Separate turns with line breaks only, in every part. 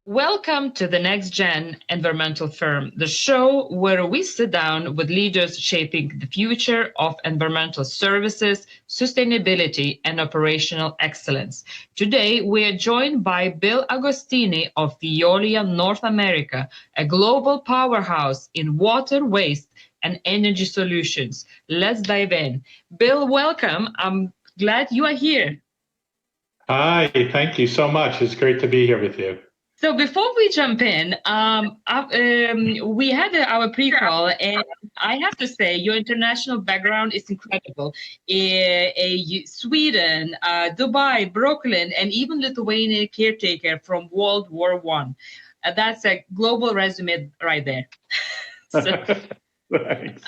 Welcome to the Next Gen Environmental Firm, the show where we sit down with leaders shaping the future of environmental services, sustainability, and operational excellence. Today, we are joined by Bill Agostini of Veolia North America, a global powerhouse in water, waste, and energy solutions. Let's dive in. Bill, welcome. I'm glad you are here.
Hi, thank you so much. It's great to be here with you.
So before we jump in, we had our pre-call, and I have to say your international background is incredible. Sweden, Dubai, Brooklyn, and even Lithuania caretaker from World War One. That's a global resume right there.
Thanks.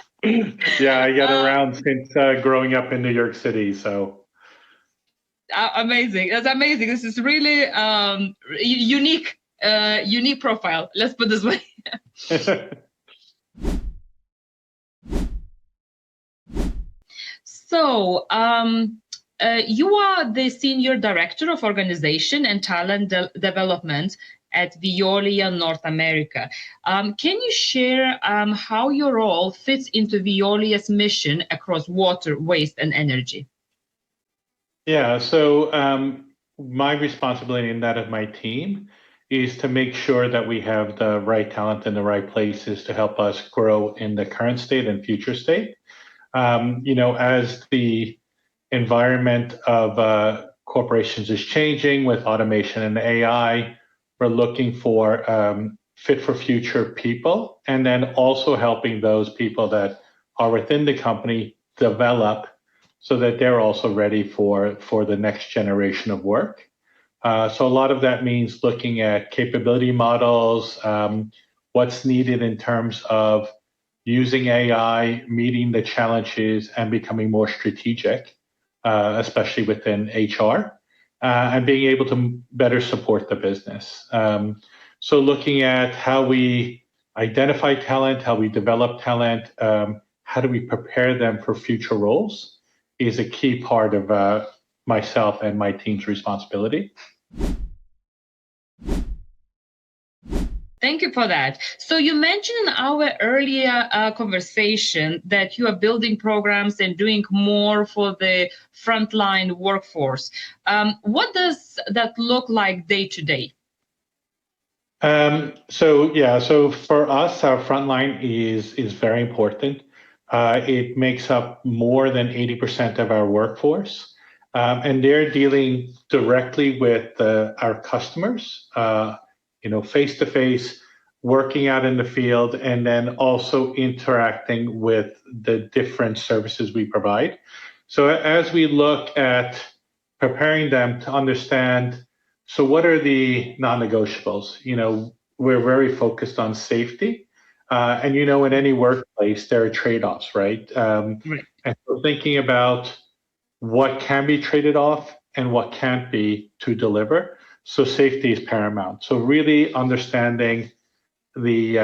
Yeah, I got around since growing up in New York City, so.
Amazing. That's amazing. This is really unique profile. Let's put this way. So, you are the Senior Director of Organization and Talent Development at Veolia North America. Can you share how your role fits into Veolia's mission across water, waste, and energy?
Yeah, so my responsibility and that of my team is to make sure that we have the right talent in the right places to help us grow in the current state and future state. As the environment of corporations is changing with automation and AI, we're looking for fit for future people, and then also helping those people that are within the company develop so that they're also ready for the next generation of work. So a lot of that means looking at capability models, what's needed in terms of using AI, meeting the challenges, and becoming more strategic, especially within HR, and being able to better support the business. So looking at how we identify talent, how we develop talent, how do we prepare them for future roles is a key part of myself and my team's responsibility.
Thank you for that. So you mentioned in our earlier conversation that you are building programs and doing more for the frontline workforce. What does that look like day to day?
So for us, our frontline is very important. It makes up more than 80% of our workforce, and they're dealing directly with our customers, face to face, working out in the field, and then also interacting with the different services we provide. So as we look at preparing them to understand, so what are the non-negotiables? We're very focused on safety. And in any workplace, there are trade-offs, right?
Right.
And so thinking about what can be traded off and what can't be to deliver. So safety is paramount. So really understanding the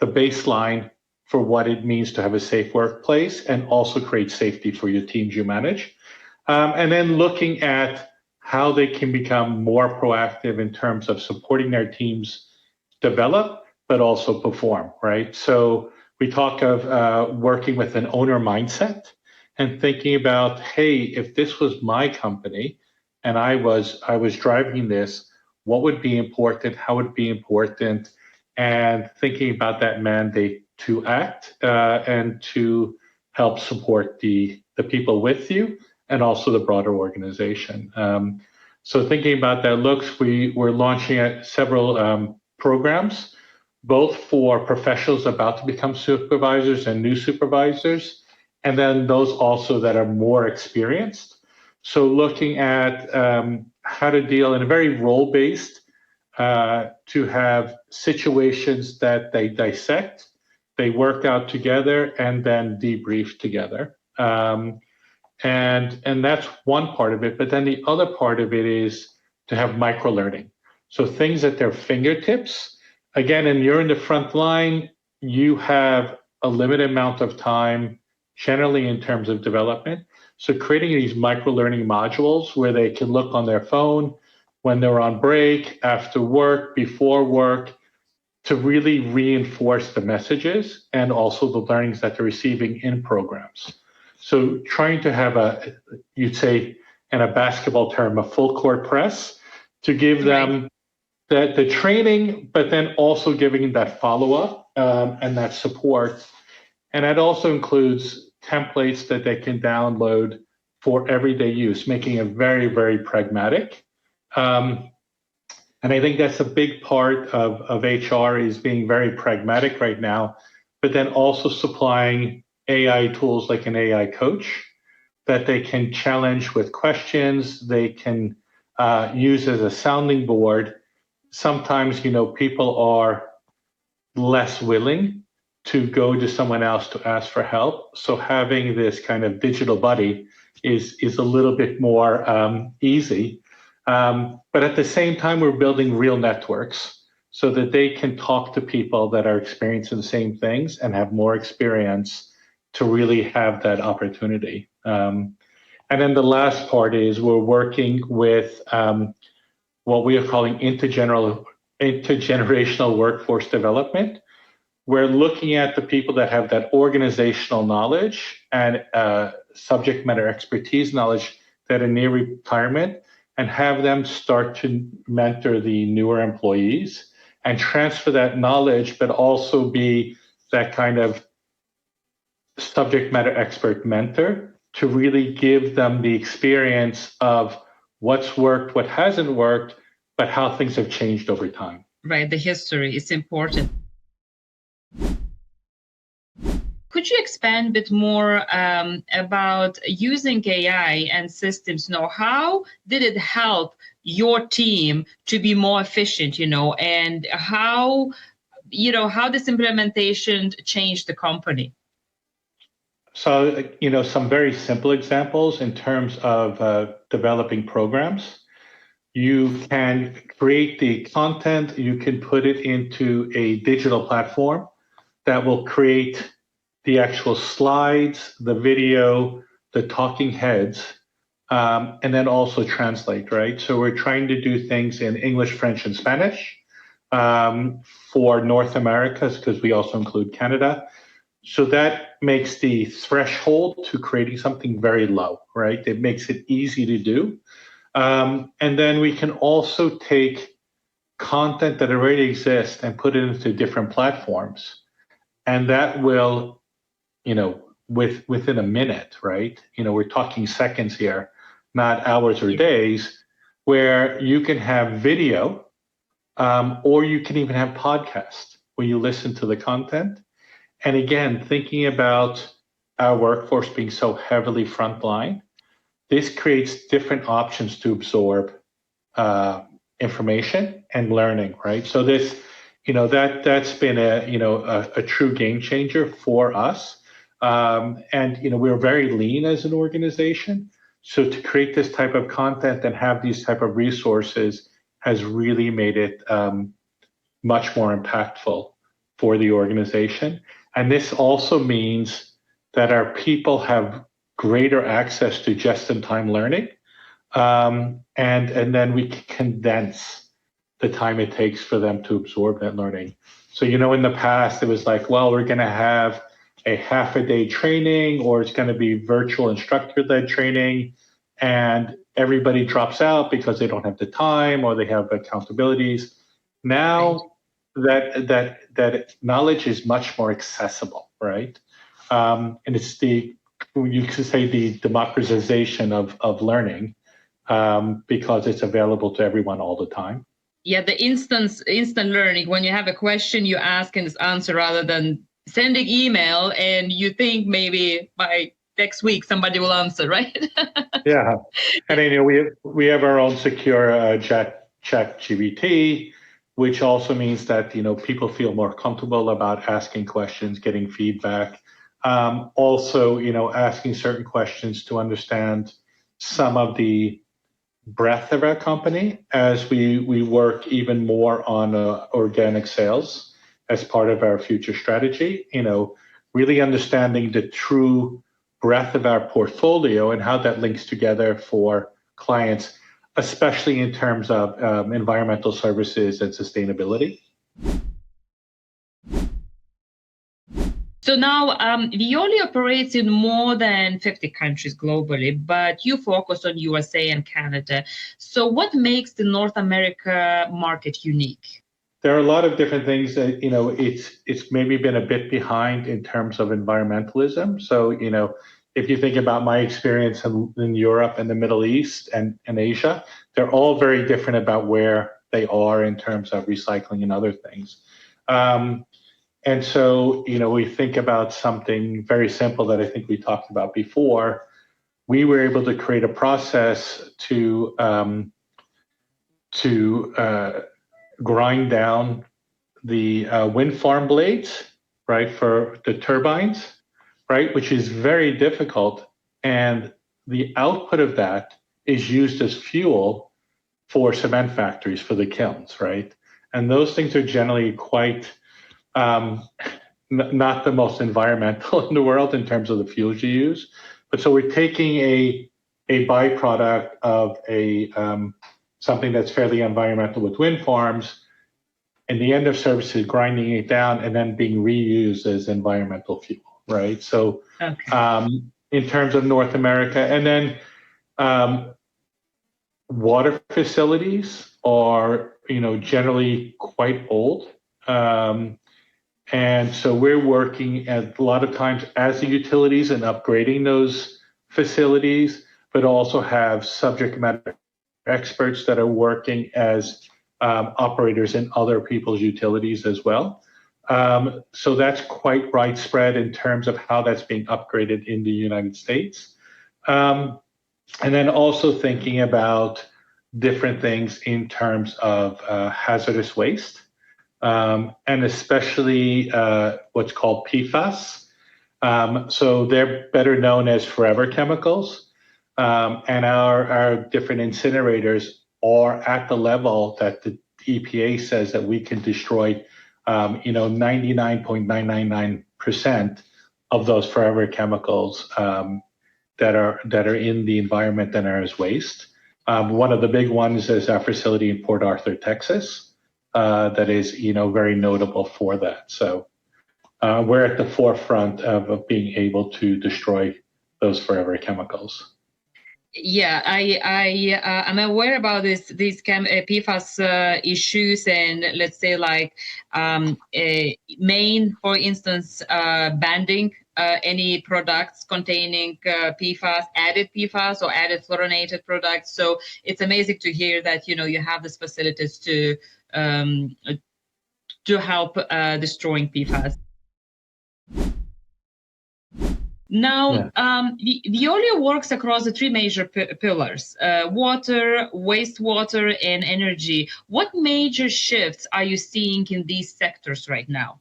baseline for what it means to have a safe workplace and also create safety for your teams you manage. And then looking at how they can become more proactive in terms of supporting their teams develop, but also perform, right? So we talk of working with an owner mindset and thinking about, hey, if this was my company and I was driving this, what would be important, how would it be important, and thinking about that mandate to act and to help support the people with you and also the broader organization. So thinking about that we're launching several programs, both for professionals about to become supervisors and new supervisors, and then those also that are more experienced. So looking at how to deal in a very role-based to have situations that they dissect, they work out together, and then debrief together. And that's one part of it. But then the other part of it is to have micro-learning. So things at their fingertips. Again, and you're in the front line, you have a limited amount of time, generally in terms of development. So creating these micro-learning modules where they can look on their phone, when they're on break, after work, before work, to really reinforce the messages and also the learnings that they're receiving in programs. So trying to have you'd say in a basketball term, a full court press to give them the training, but then also giving that follow-up and that support. And that also includes templates that they can download for everyday use, making it very, very pragmatic. And I think that's a big part of HR is being very pragmatic right now, but then also supplying AI tools like an AI coach that they can challenge with questions, they can use as a sounding board. Sometimes, people are less willing to go to someone else to ask for help. So having this kind of digital buddy is a little bit more easy. But at the same time, we're building real networks so that they can talk to people that are experiencing the same things and have more experience to really have that opportunity. And then the last part is we're working with what we are calling intergenerational workforce development. We're looking at the people that have that organizational knowledge and subject matter expertise knowledge that are near retirement, and have them start to mentor the newer employees and transfer that knowledge, but also be that kind of subject matter expert mentor to really give them the experience of what's worked, what hasn't worked, but how things have changed over time.
Right, the history is important. Could you expand a bit more about using AI and systems? How did it help your team to be more efficient, and how this implementation changed the company?
So, some very simple examples in terms of developing programs. You can create the content, you can put it into a digital platform that will create the actual slides, the video, the talking heads, and then also translate, right? So we're trying to do things in English, French, and Spanish for North America, because we also include Canada. So that makes the threshold to creating something very low, right? It makes it easy to do. And then we can also take content that already exists and put it into different platforms. And that will, within a minute, right? We're talking seconds here, not hours or days, where you can have video, or you can even have podcast where you listen to the content. And again, thinking about our workforce being so heavily frontline, this creates different options to absorb information and learning, right? So this, that's been a true game changer for us. And we're very lean as an organization. So to create this type of content and have these type of resources has really made it much more impactful for the organization. And this also means that our people have greater access to just-in-time learning, and then we can condense the time it takes for them to absorb that learning. So, in the past, it was like, well, we're going to have a half-a-day training, or it's going to be virtual instructor-led training, and everybody drops out because they don't have the time or they have accountabilities. Now that knowledge is much more accessible, right? And it's you could say the democratization of learning, because it's available to everyone all the time.
Yeah, the instant learning. When you have a question, you ask and it's answered, rather than sending email and you think maybe by next week somebody will answer, right?
Yeah, and then we have our own secure chat GPT, which also means that people feel more comfortable about asking questions, getting feedback. Also, asking certain questions to understand some of the breadth of our company as we work even more on organic sales as part of our future strategy. Really understanding the true breadth of our portfolio and how that links together for clients. especially in terms of environmental services and sustainability.
So now Veolia operates in more than 50 countries globally, but you focus on USA and Canada. So what makes the North America market unique?
There are a lot of different things that, it's maybe been a bit behind in terms of environmentalism. So, if you think about my experience in Europe and the Middle East and Asia, they're all very different about where they are in terms of recycling and other things. And so, we think about something very simple that I think we talked about before. We were able to create a process to grind down the wind farm blades, right, for the turbines, right, which is very difficult. And the output of that is used as fuel for cement factories, for the kilns, right? And those things are generally quite not the most environmental in the world in terms of the fuels you use. But so we're taking a byproduct of something that's fairly environmental with wind farms, and the end of service is grinding it down and then being reused as environmental fuel, right? So in terms of North America, and then water facilities are, generally quite old. And so we're working a lot of times as the utilities and upgrading those facilities, but also have subject matter experts that are working as operators in other people's utilities as well. So that's quite widespread in terms of how that's being upgraded in the United States. And then also thinking about different things in terms of hazardous waste. And especially what's called PFAS. So they're better known as forever chemicals. And our different incinerators are at the level that the EPA says that we can destroy, 99.999% of those forever chemicals that are in the environment and are as waste. One of the big ones is our facility in Port Arthur, Texas. That is, very notable for that. So we're at the forefront of being able to destroy those forever chemicals.
Yeah, I'm aware about these PFAS issues, and let's say like Maine, for instance, banning any products containing PFAS, added PFAS or added fluorinated products. So it's amazing to hear that you have these facilities to help destroying PFAS. Now, Veolia works across the three major pillars: water, wastewater, and energy. What major shifts are you seeing in these sectors right now?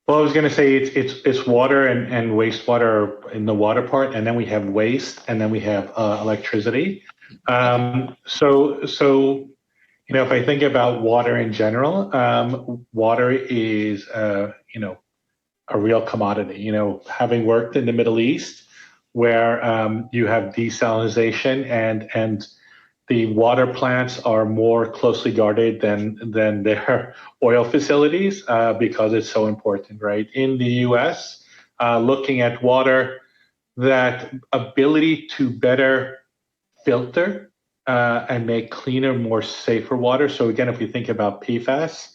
Well, I was going to say it's water and wastewater in the water part, and then we have waste, and then we have electricity. So if I think about water in general, water is a real commodity. Having worked in the Middle East, where you have desalination and the water plants are more closely guarded than their oil facilities because it's so important, right? In the U.S., looking at water, that ability to better filter and make cleaner, more safer water. So again, if we think about PFAS,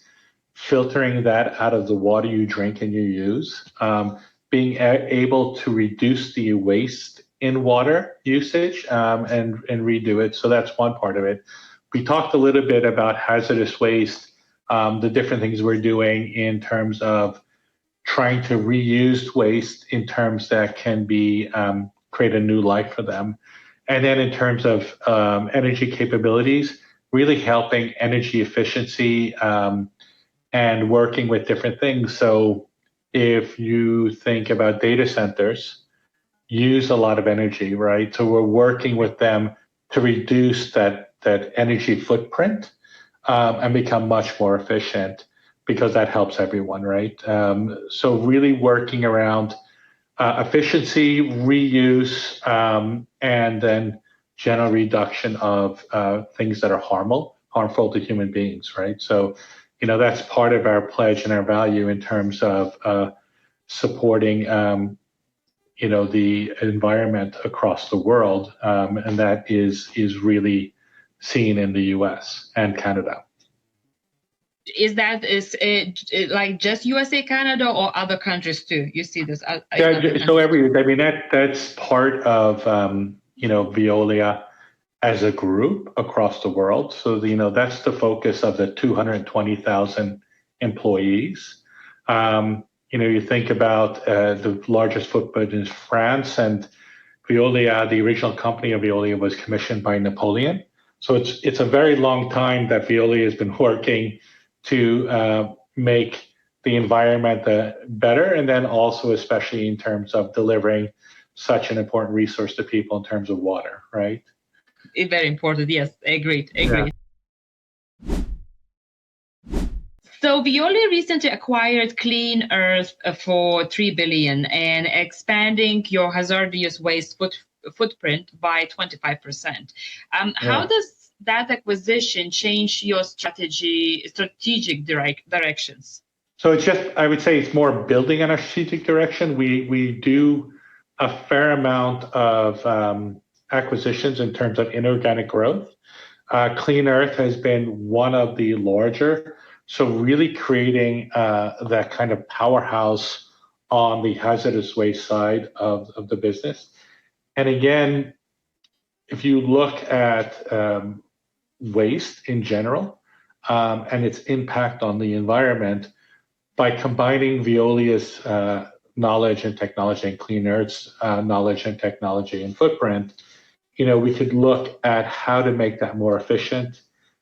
filtering that out of the water you drink and you use, being able to reduce the waste in water usage and redo it. So that's one part of it. We talked a little bit about hazardous waste, the different things we're doing in terms of trying to reuse waste in terms that can be create a new life for them. And then in terms of energy capabilities, really helping energy efficiency and working with different things. So if you think about data centers, use a lot of energy, right? So we're working with them to reduce that energy footprint and become much more efficient, because that helps everyone, right? So really working around efficiency, reuse, and then general reduction of things that are harmful to human beings, right? So, that's part of our pledge and our value in terms of supporting, the environment across the world, and that is really seen in the U.S. and Canada.
Is like just USA, Canada, or other countries too? You see this?
Yeah, so that's part of Veolia as a group across the world. So that's the focus of the 220,000 employees. You think about the largest footprint in France, and Veolia, the original company of Veolia, was commissioned by Napoleon. So it's a very long time that Veolia has been working to make the environment better, and then also especially in terms of delivering such an important resource to people in terms of water, right?
It's very important. Yes, agreed.
Yeah.
So Veolia recently acquired Clean Earth for $3 billion and expanding your hazardous waste footprint by 25%. How does that acquisition change your strategic directions?
So I would say it's more building on our strategic direction. We do a fair amount of acquisitions in terms of inorganic growth. Clean Earth has been one of the larger. So really creating that kind of powerhouse on the hazardous waste side of the business. And again, if you look at waste in general and its impact on the environment, by combining Veolia's knowledge and technology and Clean Earth's knowledge and technology and footprint, we could look at how to make that more efficient,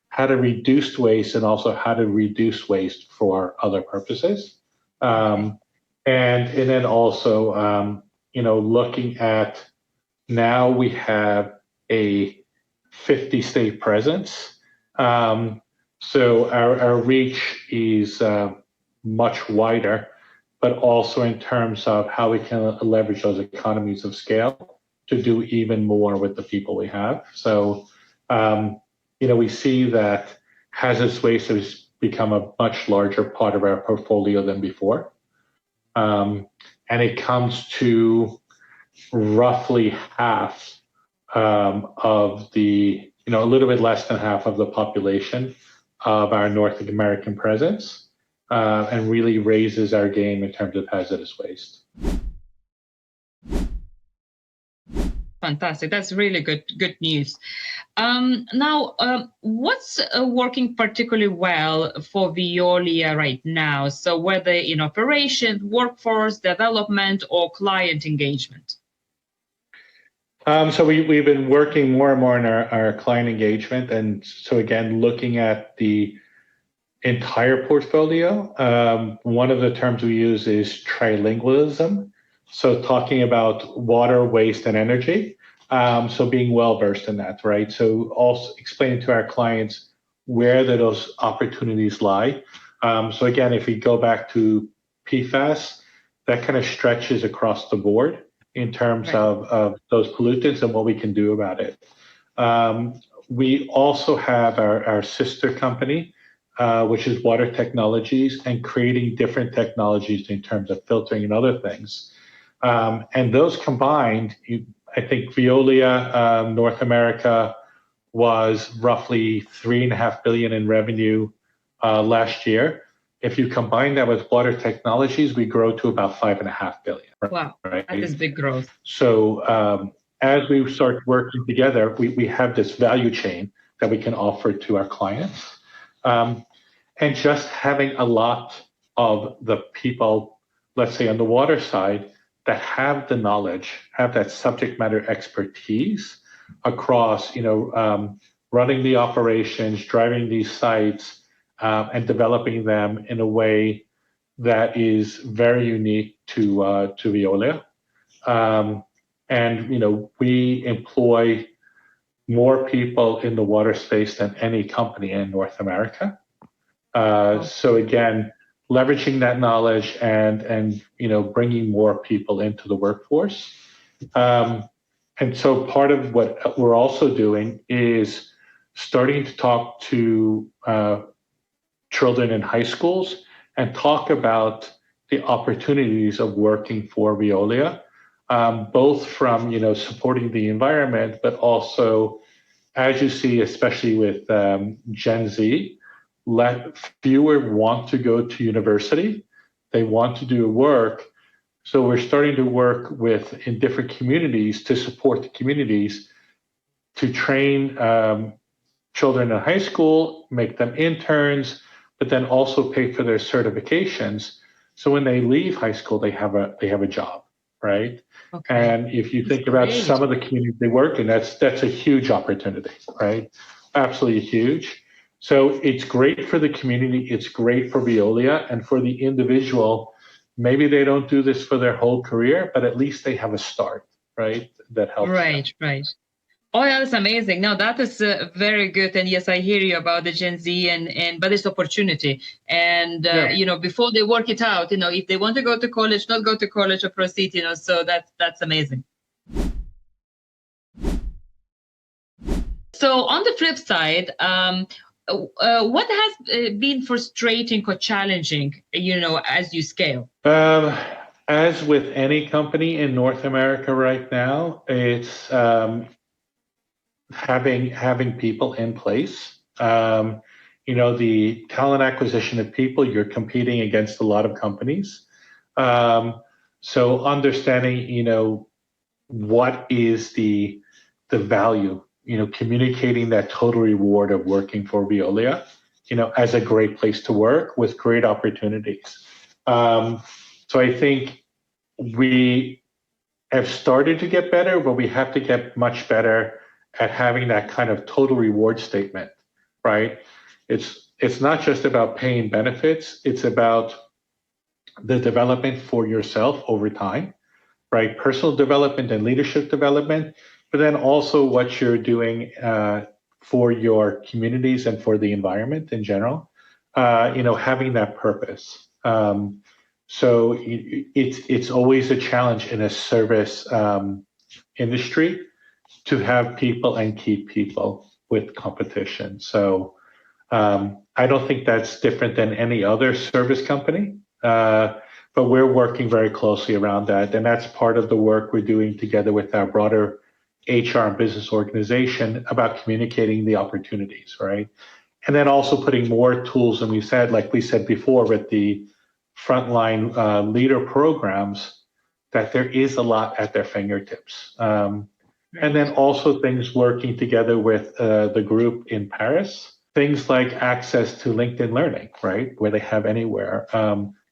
how to reduce waste, and also how to reduce waste for other purposes. And then also, looking at now we have a 50-state presence. So our reach is much wider, but also in terms of how we can leverage those economies of scale to do even more with the people we have. So, we see that hazardous waste has become a much larger part of our portfolio than before. And it comes to roughly half of the, a little bit less than half of the population of our North American presence, and really raises our game in terms of hazardous waste.
Fantastic. That's really good news. Now, what's working particularly well for Veolia right now? So whether in operations, workforce development, or client engagement?
So we've been working more and more on our client engagement. And so again, looking at the entire portfolio, one of the terms we use is trilingualism. So talking about water, waste, and energy. So being well-versed in that, right? So also explaining to our clients where those opportunities lie. So again, if we go back to PFAS, that kind of stretches across the board in terms of those pollutants and what we can do about it. We also have our sister company, which is Water Technologies, and creating different technologies in terms of filtering and other things. And those combined, I think Veolia North America was roughly $3.5 billion in revenue last year. If you combine that with Water Technologies, we grow to about $5.5 billion.
Wow,
right?
That is big growth.
So as we start working together, we have this value chain that we can offer to our clients. And just having a lot of the people, let's say on the water side, that have the knowledge, have that subject matter expertise across, running the operations, driving these sites, and developing them in a way that is very unique to Veolia. And we employ more people in the water space than any company in North America. So again, leveraging that knowledge and bringing more people into the workforce. And so part of what we're also doing is starting to talk to children in high schools and talk about the opportunities of working for Veolia, both from supporting the environment, but also, as you see, especially with Gen Z, fewer want to go to university. They want to do work. So we're starting to work in different communities to support the communities to train children in high school, make them interns, but then also pay for their certifications. So when they leave high school, they have a job, right? Okay. And if you think about some of the communities they work in, that's a huge opportunity, right? Absolutely huge. So it's great for the community, it's great for Veolia, and for the individual. Maybe they don't do this for their whole career, but at least they have a start, right? That helps.
Right, right. Oh, yeah, that's amazing. No, that is very good. And yes, I hear you about the Gen Z but it's opportunity. And, before they work it out, if they want to go to college, not go to college or proceed, so that's amazing. So on the flip side, what has been frustrating or challenging, as you scale?
As with any company in North America right now, it's having people in place. The talent acquisition of people, you're competing against a lot of companies. So understanding, what is the value, communicating that total reward of working for Veolia, as a great place to work with great opportunities. So I think we have started to get better, but we have to get much better at having that kind of total reward statement, right? It's not just about paying benefits, it's about the development for yourself over time, right? Personal development and leadership development, but then also what you're doing for your communities and for the environment in general, having that purpose. So it's always a challenge in a service industry to have people and keep people with competition. So I don't think that's different than any other service company, but we're working very closely around that. And that's part of the work we're doing together with our broader HR and business organization about communicating the opportunities, right? And then also putting more tools, and like we said before, with the frontline leader programs, that there is a lot at their fingertips. And then also things working together with the group in Paris, things like access to LinkedIn Learning, right, where they have anywhere,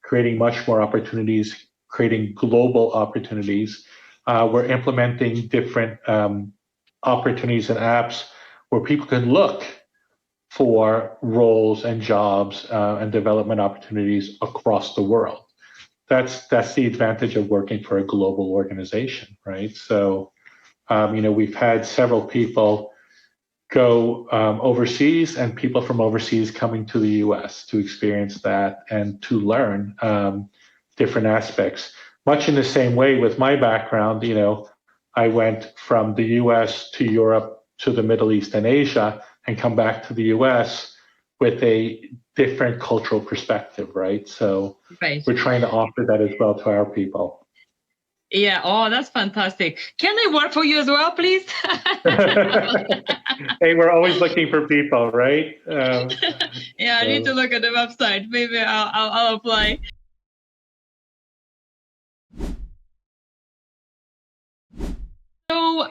creating much more opportunities, creating global opportunities. We're implementing different opportunities and apps where people can look for roles and jobs and development opportunities across the world. That's the advantage of working for a global organization, right? So, we've had several people go overseas and people from overseas coming to the US to experience that and to learn different aspects. Much in the same way with my background, I went from the US to Europe to the Middle East and Asia and come back to the US with a different cultural perspective, right? So We're trying to offer that as well to our people.
Yeah. Oh, that's fantastic. Can I work for you as well, please?
Hey, we're always looking for people, right?
Yeah, I need to look at the website. Maybe I'll apply. So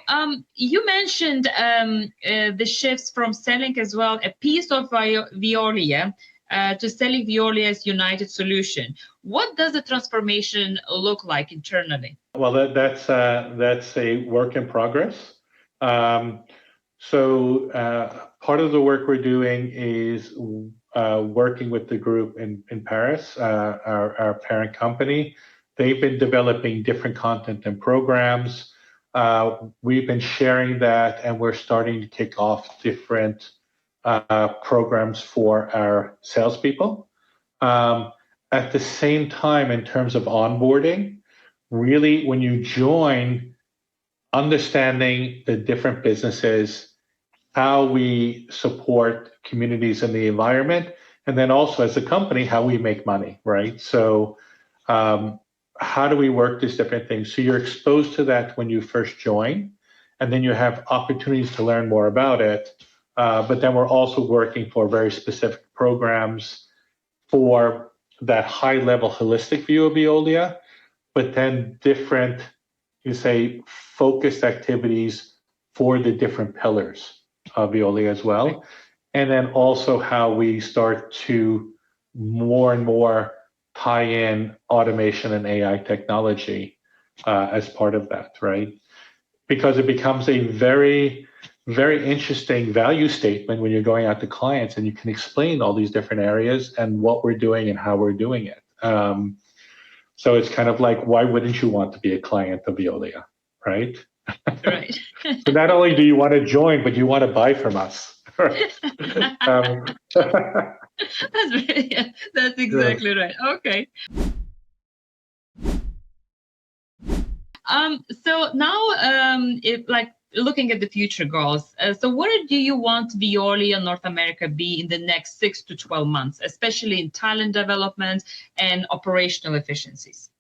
you mentioned the shifts from selling as well a piece of Veolia to selling Veolia's united solution. What does the transformation look like internally?
Well, that's a work in progress. So part of the work we're doing is working with the group in Paris, our parent company. They've been developing different content and programs. We've been sharing that, and we're starting to kick off different programs for our salespeople. At the same time, in terms of onboarding, really, when you join understanding the different businesses, how we support communities in the environment, and then also as a company, how we make money, right? So how do we work these different things? So you're exposed to that when you first join, and then you have opportunities to learn more about it. But then we're also working for very specific programs for that high level holistic view of Veolia, but then different, you say, focused activities for the different pillars of Veolia as well. And then also how we start to more and more tie in automation and AI technology as part of that, right? Because it becomes a very, very interesting value statement when you're going out to clients and you can explain all these different areas and what we're doing and how we're doing it. So it's kind of like, why wouldn't you want to be a client of Veolia, right?
Right.
So not only do you want to join, but you want to buy from us.
That's really, yeah, that's exactly right. Okay. So now, like looking at the future goals, so where do you want Veolia North America be in the next 6 to 12 months, especially in talent development and operational efficiencies?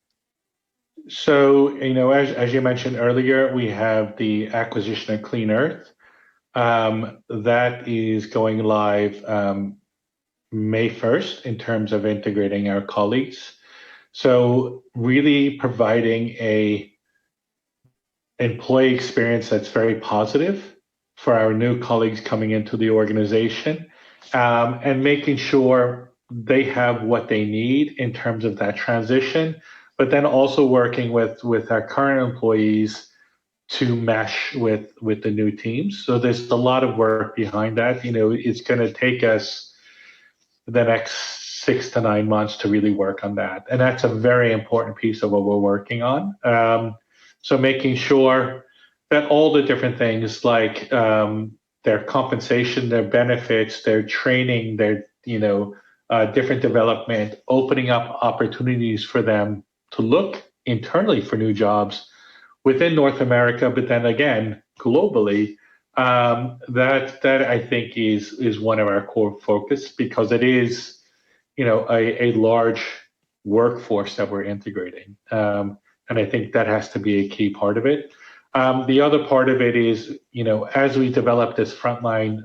So, as you mentioned earlier, we have the acquisition of Clean Earth. That is going live May 1st in terms of integrating our colleagues. So really providing a employee experience that's very positive for our new colleagues coming into the organization, and making sure they have what they need in terms of that transition, but then also working with our current employees to mesh with the new teams. So there's a lot of work behind that. It's going to take us the next 6 to 9 months to really work on that. And that's a very important piece of what we're working on. So making sure that all the different things like their compensation, their benefits, their training, their different development, opening up opportunities for them to look internally for new jobs within North America, but then again globally. That I think is one of our core focus, because it is a large workforce that we're integrating. And I think that has to be a key part of it. The other part of it is, as we develop this frontline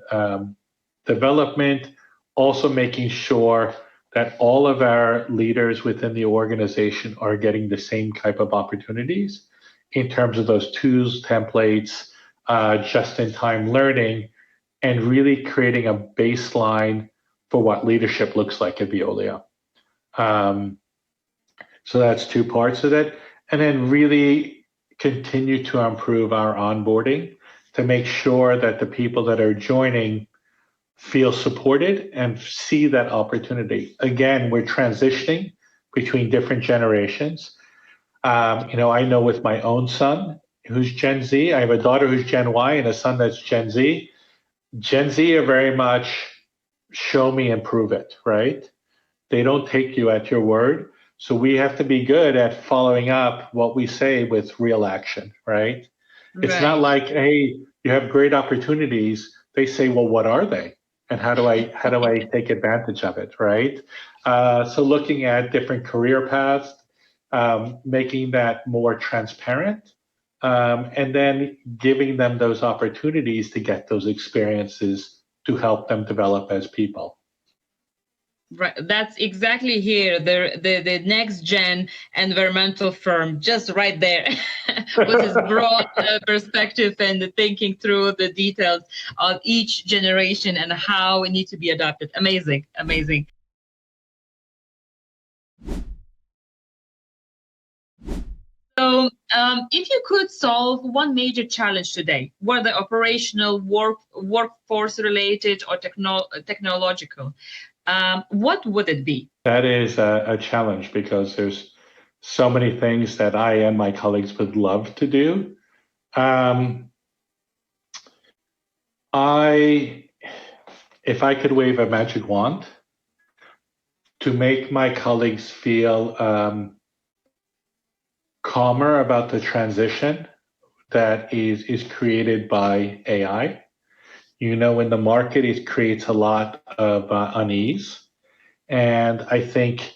development, also making sure that all of our leaders within the organization are getting the same type of opportunities in terms of those tools, templates, just-in-time learning, and really creating a baseline for what leadership looks like at Veolia. So that's two parts of it. And then really continue to improve our onboarding to make sure that the people that are joining feel supported and see that opportunity. Again, we're transitioning between different generations. I know with my own son, who's Gen Z, I have a daughter who's Gen Y and a son that's Gen Z. Gen Z are very much show me and prove it, right? They don't take you at your word. So we have to be good at following up what we say with real action, right? It's not like, hey, you have great opportunities. They say, well, what are they? And how do I take advantage of it, right? So looking at different career paths, making that more transparent, and then giving them those opportunities to get those experiences to help them develop as people.
Right, that's exactly here, the next gen environmental firm, just right there, with his broad perspective and the thinking through the details of each generation and how it needs to be adopted. Amazing, amazing. So, if you could solve one major challenge today, whether operational, workforce related, or technological, what would it be?
That is a challenge, because there's so many things that I and my colleagues would love to do. If I could wave a magic wand to make my colleagues feel calmer about the transition, that is created by AI. In the market, it creates a lot of unease. And I think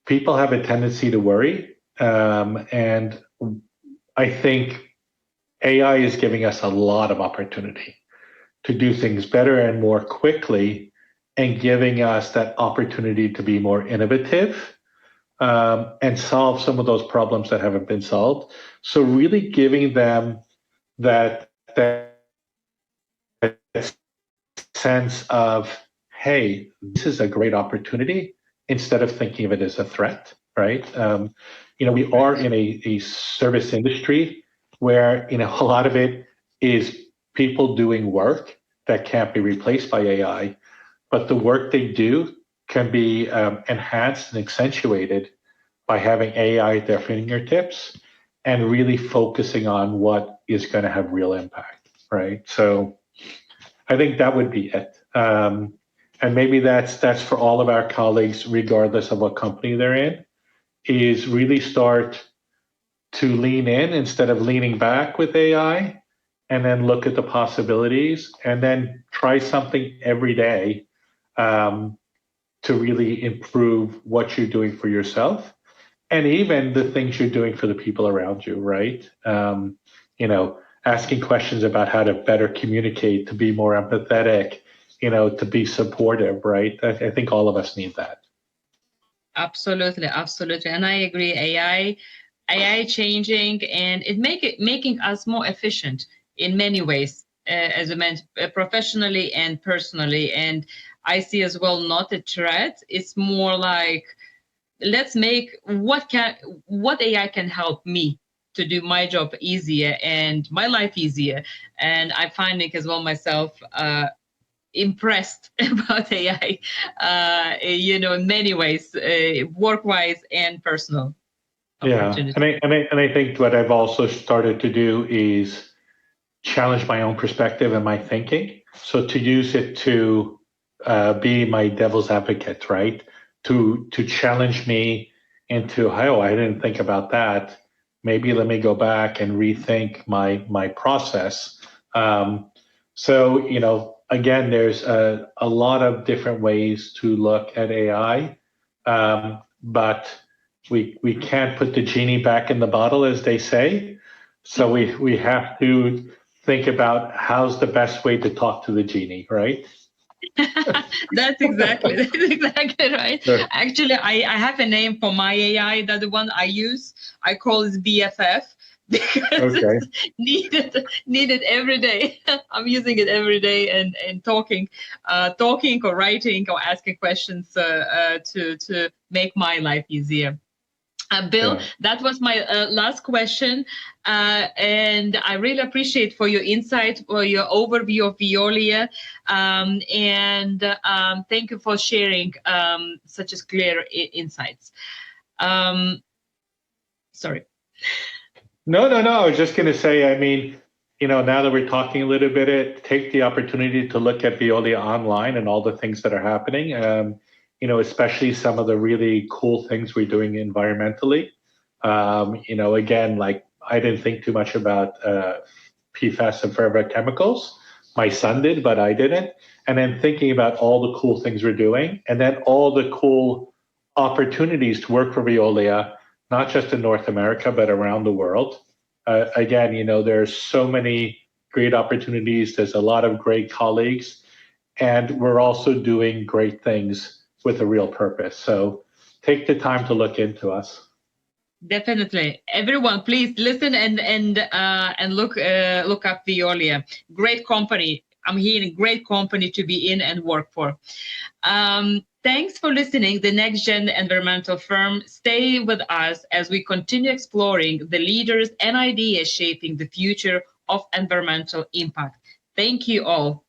people have a tendency to worry. And I think AI is giving us a lot of opportunity to do things better and more quickly, and giving us that opportunity to be more innovative and solve some of those problems that haven't been solved. So really giving them that sense of, hey, this is a great opportunity, instead of thinking of it as a threat, right? We are in a service industry where, a lot of it is people doing work that can't be replaced by AI, but the work they do can be enhanced and accentuated by having AI at their fingertips and really focusing on what is going to have real impact, right? So I think that would be it. And maybe that's for all of our colleagues, regardless of what company they're in, is really start to lean in instead of leaning back with AI, and then look at the possibilities, and then try something every day to really improve what you're doing for yourself, and even the things you're doing for the people around you, right? Asking questions about how to better communicate, to be more empathetic, to be supportive, right? I think all of us need that.
Absolutely, absolutely. And I agree, AI changing, and making us more efficient in many ways, as I mentioned, professionally and personally. And I see as well, not a threat. It's more like, let's make what AI can help me to do my job easier and my life easier. And I find it as well myself impressed about AI, in many ways, work-wise and personal.
Yeah, and I think what I've also started to do is challenge my own perspective and my thinking. So to use it to be my devil's advocate, right? To challenge me into, oh, I didn't think about that. Maybe let me go back and rethink my process. So again, there's a lot of different ways to look at AI, but we can't put the genie back in the bottle, as they say. So we have to think about how's the best way to talk to the genie, right?
That's exactly right. Sure. Actually, I have a name for my AI, that the one I use. I call it BFF, because it's needed every day. I'm using it every day, and talking or writing or asking questions to make my life easier. Bill, that was my last question, and I really appreciate for your insight, for your overview of Veolia, and thank you for sharing such as clear insights. Sorry.
No. I was just going to say, now that we're talking a little bit, take the opportunity to look at Veolia online and all the things that are happening. Especially some of the really cool things we're doing environmentally. Again, like, I didn't think too much about PFAS and forever chemicals. My son did, but I didn't. And then thinking about all the cool things we're doing, and then all the cool opportunities to work for Veolia, not just in North America, but around the world. Again, there's so many great opportunities. There's a lot of great colleagues, and we're also doing great things with a real purpose. So take the time to look into us.
Definitely, everyone, please listen and look up Veolia. Great company. I'm hearing great company to be in and work for. Thanks for listening. The Next Gen Environmental Firm. Stay with us as we continue exploring the leaders and ideas shaping the future of environmental impact. Thank you all.